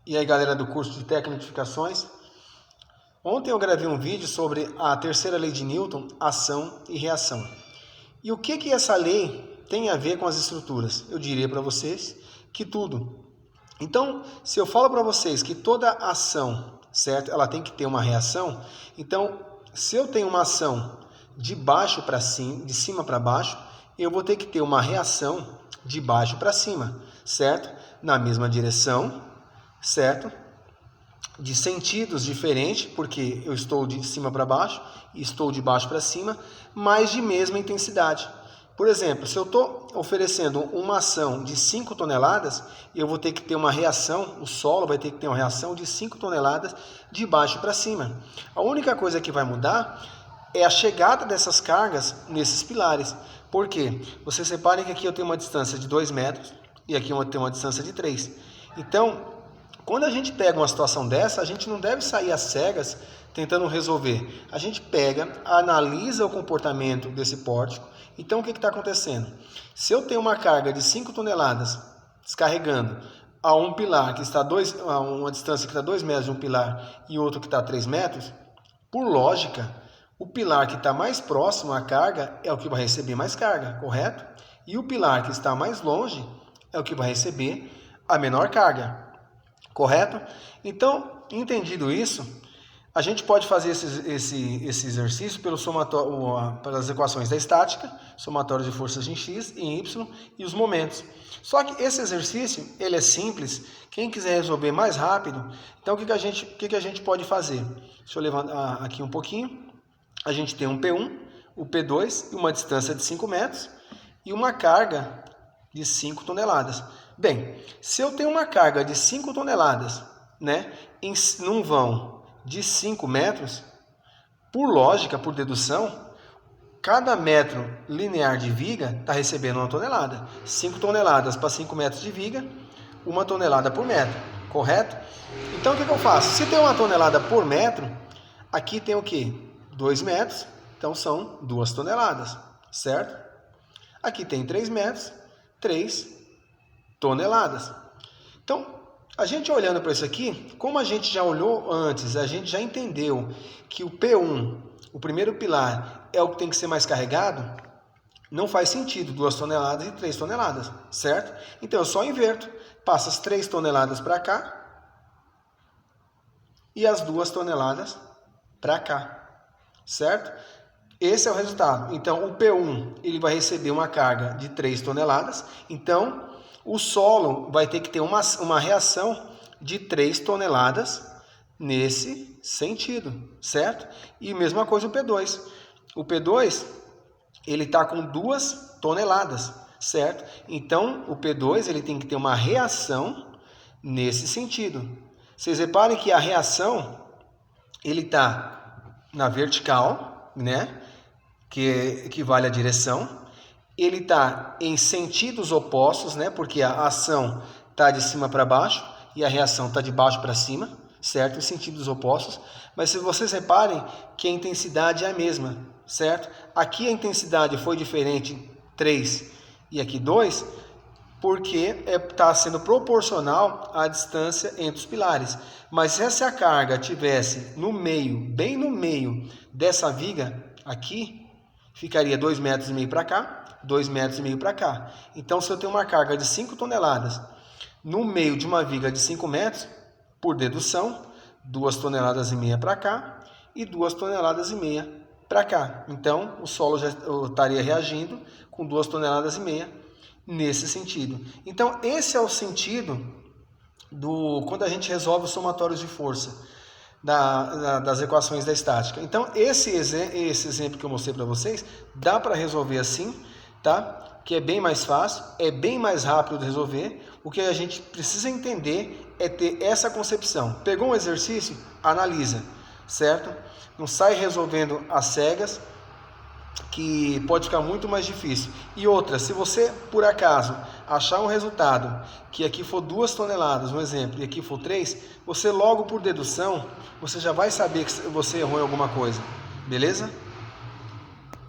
E aí, galera do curso de técnica de edificações. Ontem eu gravei um vídeo sobre a terceira lei de Newton, ação e reação. E o que essa lei tem a ver com as estruturas? Eu diria para vocês que tudo. Então, se eu falo para vocês que toda ação, certo, ela tem que ter uma reação, então, se eu tenho uma ação de baixo para cima, de cima para baixo, eu vou ter que ter uma reação de baixo para cima, certo? Na mesma direção, certo? De sentidos diferentes, porque eu estou de cima para baixo e estou de baixo para cima, mas de mesma intensidade. Por exemplo, se eu estou oferecendo uma ação de 5 toneladas, eu vou ter que ter uma reação, o solo vai ter que ter uma reação de 5 toneladas de baixo para cima. A única coisa que vai mudar é a chegada dessas cargas nesses pilares. Por quê? Vocês reparem que aqui eu tenho uma distância de 2 metros e aqui eu tenho uma distância de 3. Então, quando a gente pega uma situação dessa, a gente não deve sair às cegas tentando resolver. A gente pega, analisa o comportamento desse pórtico. Então, o que está acontecendo? Se eu tenho uma carga de 5 toneladas descarregando a um pilar que está a uma distância que está 2 metros de um pilar e outro que está a 3 metros, por lógica, o pilar que está mais próximo à carga é o que vai receber mais carga, correto? E o pilar que está mais longe é o que vai receber a menor carga. Correto? Então, entendido isso, a gente pode fazer esse exercício pelo somatório, pelas equações da estática, somatório de forças em x e em y e os momentos. Só que esse exercício, ele é simples, quem quiser resolver mais rápido, então o que a gente pode fazer? Deixa eu levantar aqui um pouquinho. A gente tem um P1, o P2 e uma distância de 5 metros e uma carga de 5 toneladas. Bem, se eu tenho uma carga de 5 toneladas, né, num vão de 5 metros, por lógica, por dedução, cada metro linear de viga está recebendo 1 tonelada. 5 toneladas para 5 metros de viga, 1 tonelada por metro, correto? Então, o que eu faço? Se tem 1 tonelada por metro, aqui tem o quê? 2 metros, então são 2 toneladas, certo? Aqui tem 3 metros, 3 toneladas. Então, a gente olhando para isso aqui, como a gente já olhou antes, a gente já entendeu que o P1, o primeiro pilar, é o que tem que ser mais carregado, não faz sentido 2 toneladas e 3 toneladas, certo? Então, eu só inverto, passo as 3 toneladas para cá e as 2 toneladas para cá, certo? Esse é o resultado. Então, o P1 ele vai receber uma carga de 3 toneladas, então o solo vai ter que ter uma reação de 3 toneladas nesse sentido, certo? E mesma coisa o P2. O P2, ele está com 2 toneladas, certo? Então, o P2 ele tem que ter uma reação nesse sentido. Vocês reparem que a reação, ele está na vertical, né? Que equivale à direção. Ele está em sentidos opostos, né? Porque a ação está de cima para baixo e a reação está de baixo para cima, certo? Em sentidos opostos. Mas se vocês reparem que a intensidade é a mesma, certo? Aqui a intensidade foi diferente, 3 e aqui 2, porque está sendo proporcional à distância entre os pilares. Mas se essa carga tivesse no meio, bem no meio dessa viga aqui, ficaria 2,5 metros para cá, 2,5 metros para cá. Então, se eu tenho uma carga de 5 toneladas no meio de uma viga de 5 metros, por dedução, 2,5 toneladas para cá e 2,5 toneladas para cá. Então, o solo já estaria reagindo com 2,5 toneladas nesse sentido. Então, esse é o sentido quando a gente resolve os somatórios de força das equações da estática. Então, esse exemplo que eu mostrei para vocês, dá para resolver assim, tá? Que é bem mais fácil, é bem mais rápido de resolver. O que a gente precisa entender é ter essa concepção. Pegou um exercício? Analisa, certo? Não sai resolvendo às cegas, que pode ficar muito mais difícil. E outra, se você, por acaso, achar um resultado que aqui for 2 toneladas, um exemplo, e aqui for 3, você logo por dedução, você já vai saber que você errou em alguma coisa. Beleza?